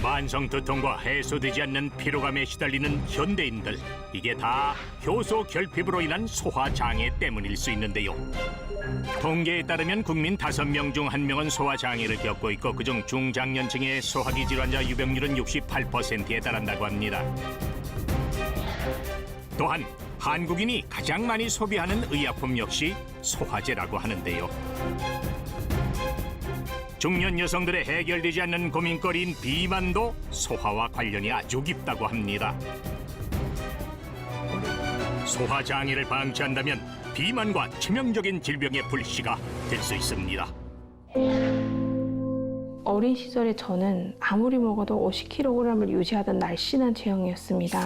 만성 두통과 해소되지 않는 피로감에 시달리는 현대인들, 이게 다 효소 결핍으로 인한 소화 장애 때문일 수 있는데요. 통계에 따르면 국민 5명 중 1명은 소화 장애를 겪고 있고, 그중 중장년층의 소화기 질환자 유병률은 68%에 달한다고 합니다. 또한 한국인이 가장 많이 소비하는 의약품 역시 소화제라고 하는데요. 중년 여성들의 해결되지 않는 고민거리인 비만도 소화와 관련이 아주 깊다고 합니다. 소화 장애를 방치한다면 비만과 치명적인 질병의 불씨가 될 수 있습니다. 어린 시절에 저는 아무리 먹어도 50kg을 유지하던 날씬한 체형이었습니다.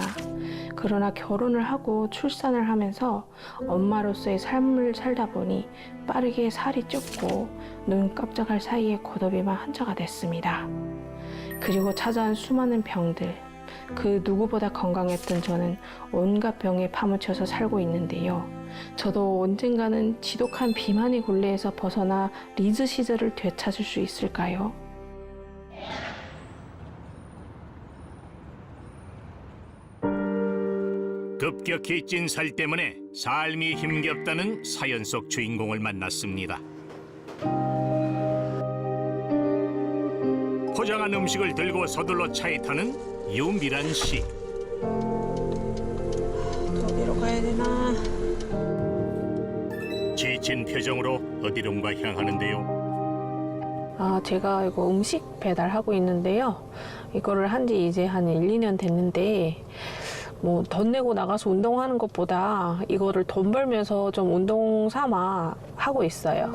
그러나 결혼을 하고 출산을 하면서 엄마로서의 삶을 살다 보니 빠르게 살이 쪘고 눈 깜짝할 사이에 겉어비만 한자가 됐습니다. 그리고 찾아온 수많은 병들, 그 누구보다 건강했던 저는 온갖 병에 파묻혀서 살고 있는데요. 저도 언젠가는 지독한 비만의 굴레에서 벗어나 리즈 시절을 되찾을 수 있을까요? 급격히 찐 살 때문에 삶이 힘겹다는 사연 속 주인공을 만났습니다. 포장한 음식을 들고 서둘러 차에 타는 유미란 씨. 어디로 가야 되나? 지친 표정으로 어디론가 향하는데요. 제가 이거 음식 배달하고 있는데요. 이거를 한 지 이제 한 1, 2년 됐는데 뭐 돈 내고 나가서 운동하는 것보다 이거를 돈 벌면서 좀 운동 삼아 하고 있어요.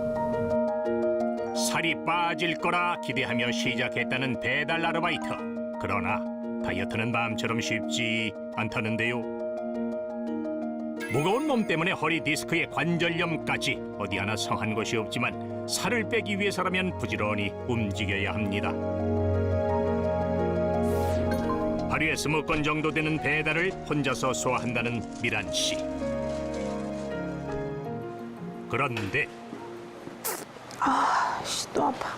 살이 빠질 거라 기대하며 시작했다는 배달 아르바이트. 그러나 다이어트는 마음처럼 쉽지 않다는데요. 무거운 몸 때문에 허리 디스크에 관절염까지 어디 하나 성한 것이 없지만 살을 빼기 위해서라면 부지런히 움직여야 합니다. 하루에 20건 정도 되는 배달을 혼자서 소화한다는 미란 씨. 그런데 또 아파.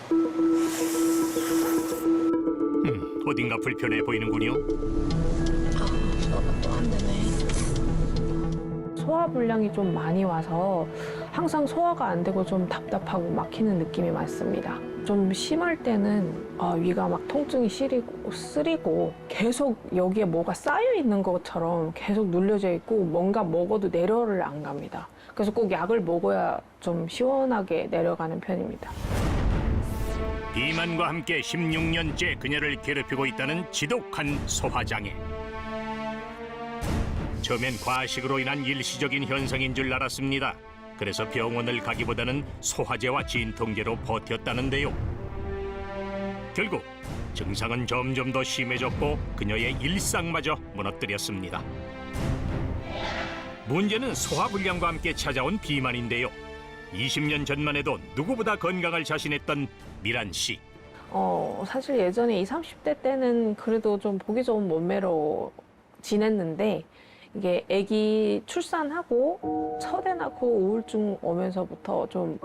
어딘가 불편해 보이는군요. 소화가 또 안 되네. 소화불량이 좀 많이 와서 항상 소화가 안 되고 좀 답답하고 막히는 느낌이 많습니다. 좀 심할 때는 위가 막 통증이 쓰리고 계속 여기에 뭐가 쌓여 있는 것처럼 계속 눌려져 있고 뭔가 먹어도 내려를 안 갑니다. 그래서 꼭 약을 먹어야 좀 시원하게 내려가는 편입니다. 비만과 함께 16년째 그녀를 괴롭히고 있다는 지독한 소화장애. 처음엔 과식으로 인한 일시적인 현상인 줄 알았습니다. 그래서 병원을 가기보다는 소화제와 진통제로 버텼다는데요. 결국 증상은 점점 더 심해졌고 그녀의 일상마저 무너뜨렸습니다. 문제는 소화불량과 함께 찾아온 비만인데요. 20년 전만 해도 누구보다 건강을 자신했던 미란 씨. 사실 예전에 20, 30대 때는 그래도 좀 보기 좋은 몸매로 지냈는데 이게 아기 출산하고 첫애 낳고 우울증 오면서부터 좀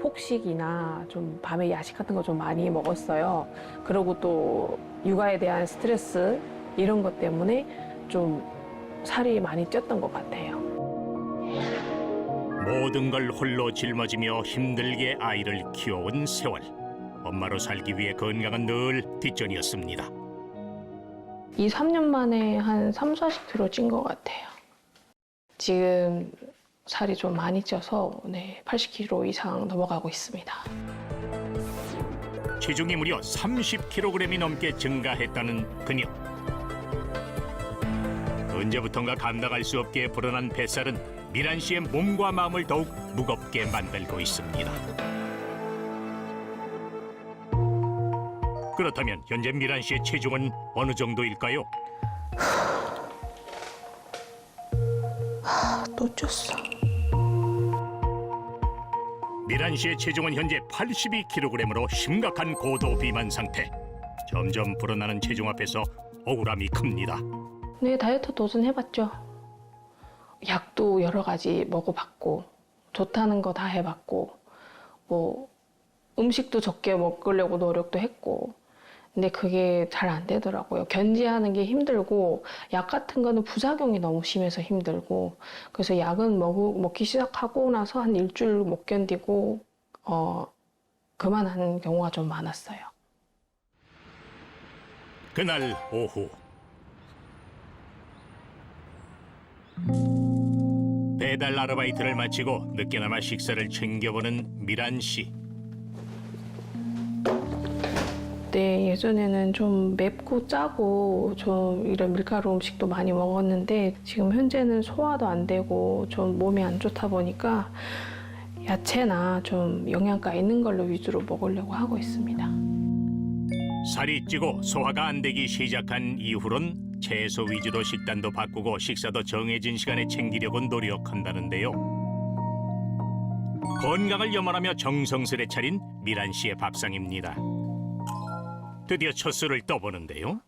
폭식이나 좀 밤에 야식 같은 거 좀 많이 먹었어요. 그리고 또 육아에 대한 스트레스 이런 것 때문에 좀 살이 많이 쪘던 것 같아요. 모든 걸 홀로 짊어지며 힘들게 아이를 키워온 세월. 엄마로 살기 위해 건강은 늘 뒷전이었습니다. 2, 3년 만에 한 3, 40kg 찐 것 같아요. 지금 살이 좀 많이 쪄서 80kg 이상 넘어가고 있습니다. 체중이 무려 30kg이 넘게 증가했다는 그녀. 언제부턴가 감당할 수 없게 불어난 뱃살은 미란 씨의 몸과 마음을 더욱 무겁게 만들고 있습니다. 그렇다면 현재 미란 씨의 체중은 어느 정도일까요? 또 쪘어. 미란 씨의 체중은 현재 82kg으로 심각한 고도 비만 상태. 점점 불어나는 체중 앞에서 억울함이 큽니다. 네, 다이어트 도전해봤죠. 약도 여러 가지 먹어봤고 좋다는 거 다 해봤고 뭐 음식도 적게 먹으려고 노력도 했고 근데 그게 잘 안 되더라고요. 견디하는 게 힘들고 약 같은 거는 부작용이 너무 심해서 힘들고 그래서 약은 먹기 시작하고 나서 한 일주일 못 견디고 그만하는 경우가 좀 많았어요. 그날 오후 배달 아르바이트를 마치고 늦게나마 식사를 챙겨보는 미란 씨. 네, 예전에는 좀 맵고 짜고 좀 이런 밀가루 음식도 많이 먹었는데 지금 현재는 소화도 안 되고 좀 몸이 안 좋다 보니까 야채나 좀 영양가 있는 걸로 위주로 먹으려고 하고 있습니다. 살이 찌고 소화가 안 되기 시작한 이후론 채소 위주로 식단도 바꾸고 식사도 정해진 시간에 챙기려고 노력한다는데요. 건강을 염원하며 정성스레 차린 미란 씨의 밥상입니다. 드디어 첫 술을 떠보는데요.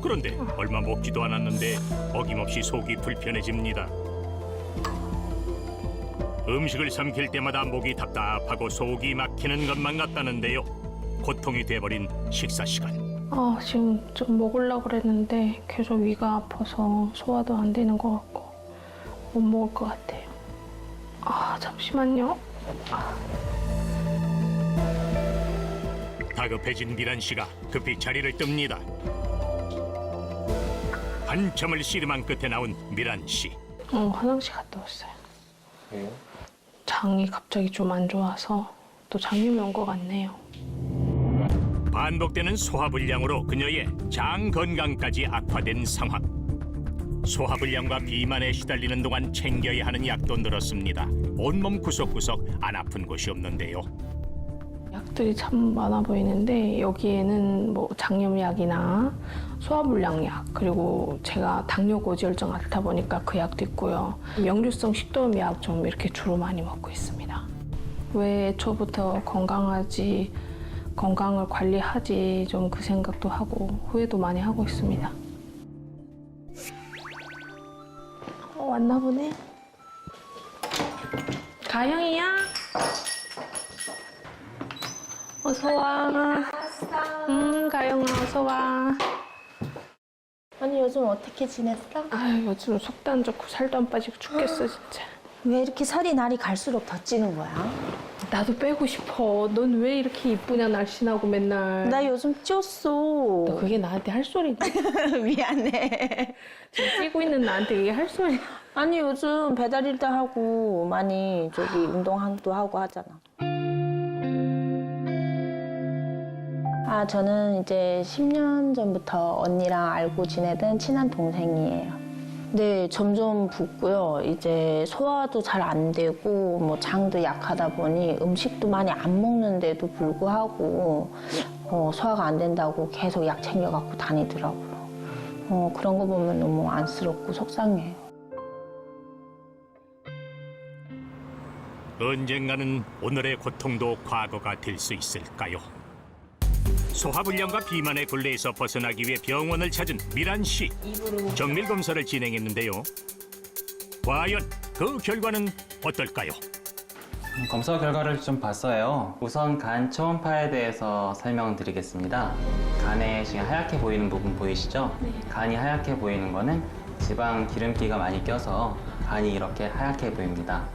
그런데 얼마 먹지도 않았는데 어김없이 속이 불편해집니다. 음식을 삼킬 때마다 목이 답답하고 속이 막히는 것만 같다는데요. 고통이 돼버린 식사 시간. 지금 좀 먹으려고 그랬는데 계속 위가 아파서 소화도 안 되는 것 같고 못 먹을 것 같아요. 잠시만요. 다급해진 미란 씨가 급히 자리를 뜹니다. 한참을 씨름한 끝에 나온 미란 씨. 화장실 갔다 왔어요. 왜요? 장이 갑자기 좀 안 좋아서 또 장염이 온 것 같네요. 반복되는 소화불량으로 그녀의 장 건강까지 악화된 상황. 소화불량과 비만에 시달리는 동안 챙겨야 하는 약도 늘었습니다. 온몸 구석구석 안 아픈 곳이 없는데요. 약들이 참 많아 보이는데 여기에는 뭐 장염약이나 소화불량약 그리고 제가 당뇨 고지혈증 앓다 보니까 그 약도 있고요. 역류성 식도염약 좀 이렇게 주로 많이 먹고 있습니다. 왜 애초부터 건강을 관리하지 좀 그 생각도 하고 후회도 많이 하고 있습니다. 왔나 보네. 가영이야? 어서 와. 가영아 어서 와. 아니 요즘 어떻게 지냈어? 요즘 속도 안 좋고 살도 안 빠지고 죽겠어 진짜. 왜 이렇게 살이 날이 갈수록 더 찌는 거야? 나도 빼고 싶어. 넌 왜 이렇게 이쁘냐 날씬하고 맨날. 나 요즘 쪘어. 너 그게 나한테 할 소리냐? 미안해. 지금 찌고 있는 나한테 그게 할 소리야? 아니 요즘 배달 일도 하고 많이 운동도 하고 하잖아. 저는 이제 10년 전부터 언니랑 알고 지내던 친한 동생이에요. 네, 점점 붓고요. 이제 소화도 잘 안 되고 뭐 장도 약하다 보니 음식도 많이 안 먹는데도 불구하고 소화가 안 된다고 계속 약 챙겨갖고 다니더라고요. 그런 거 보면 너무 안쓰럽고 속상해요. 언젠가는 오늘의 고통도 과거가 될 수 있을까요? 소화불량과 비만의 굴레에서 벗어나기 위해 병원을 찾은 미란 씨. 정밀 검사를 진행했는데요. 과연 그 결과는 어떨까요? 검사 결과를 좀 봤어요. 우선 간 초음파에 대해서 설명드리겠습니다. 간에 지금 하얗게 보이는 부분 보이시죠? 네. 간이 하얗게 보이는 거는 지방 기름기가 많이 껴서 간이 이렇게 하얗게 보입니다.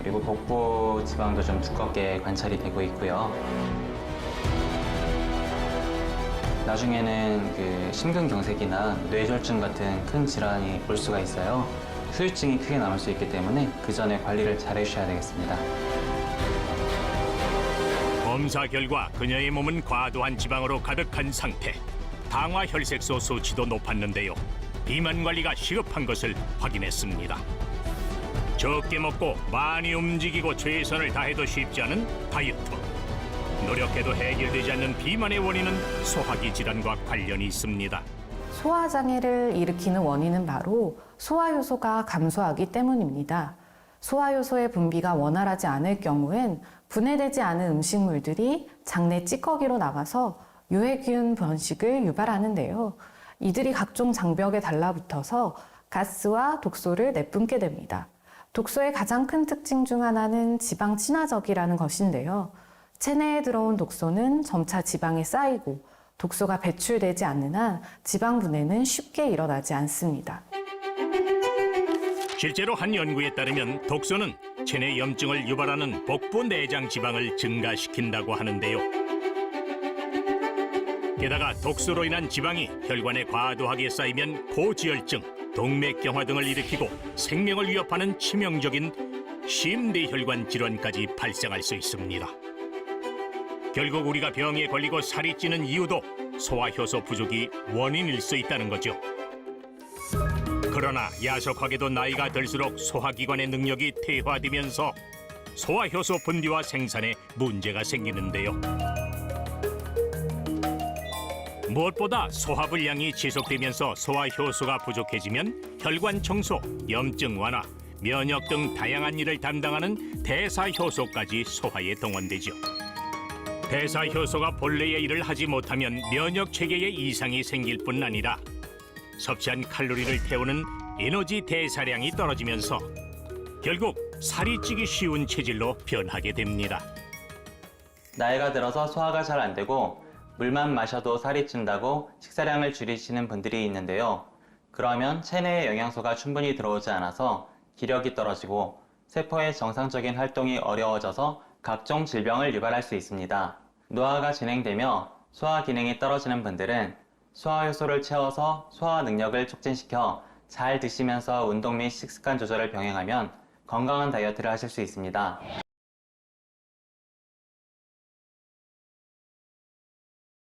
그리고 복부 지방도 좀 두껍게 관찰이 되고 있고요. 나중에는 그 심근경색이나 뇌졸중 같은 큰 질환이 올 수가 있어요. 후유증이 크게 남을 수 있기 때문에 그 전에 관리를 잘 해주셔야 되겠습니다. 검사 결과 그녀의 몸은 과도한 지방으로 가득한 상태. 당화 혈색소 수치도 높았는데요. 비만 관리가 시급한 것을 확인했습니다. 적게 먹고 많이 움직이고 최선을 다해도 쉽지 않은 다이어트. 노력해도 해결되지 않는 비만의 원인은 소화기 질환과 관련이 있습니다. 소화장애를 일으키는 원인은 바로 소화효소가 감소하기 때문입니다. 소화효소의 분비가 원활하지 않을 경우엔 분해되지 않은 음식물들이 장내 찌꺼기로 나가서 유해균 번식을 유발하는데요. 이들이 각종 장벽에 달라붙어서 가스와 독소를 내뿜게 됩니다. 독소의 가장 큰 특징 중 하나는 지방 친화적이라는 것인데요. 체내에 들어온 독소는 점차 지방에 쌓이고 독소가 배출되지 않는 한 지방 분해는 쉽게 일어나지 않습니다. 실제로 한 연구에 따르면 독소는 체내 염증을 유발하는 복부 내장 지방을 증가시킨다고 하는데요. 게다가 독소로 인한 지방이 혈관에 과도하게 쌓이면 고지혈증, 동맥경화 등을 일으키고 생명을 위협하는 치명적인 심대혈관 질환까지 발생할 수 있습니다. 결국 우리가 병에 걸리고 살이 찌는 이유도 소화효소 부족이 원인일 수 있다는 거죠. 그러나 야속하게도 나이가 들수록 소화기관의 능력이 퇴화되면서 소화효소 분비와 생산에 문제가 생기는데요. 무엇보다 소화불량이 지속되면서 소화효소가 부족해지면 혈관 청소, 염증 완화, 면역 등 다양한 일을 담당하는 대사효소까지 소화에 동원되죠. 대사효소가 본래의 일을 하지 못하면 면역 체계에 이상이 생길 뿐 아니라 섭취한 칼로리를 태우는 에너지 대사량이 떨어지면서 결국 살이 찌기 쉬운 체질로 변하게 됩니다. 나이가 들어서 소화가 잘 안 되고 물만 마셔도 살이 찐다고 식사량을 줄이시는 분들이 있는데요. 그러면 체내에 영양소가 충분히 들어오지 않아서 기력이 떨어지고 세포의 정상적인 활동이 어려워져서 각종 질병을 유발할 수 있습니다. 노화가 진행되며 소화 기능이 떨어지는 분들은 소화효소를 채워서 소화 능력을 촉진시켜 잘 드시면서 운동 및 식습관 조절을 병행하면 건강한 다이어트를 하실 수 있습니다.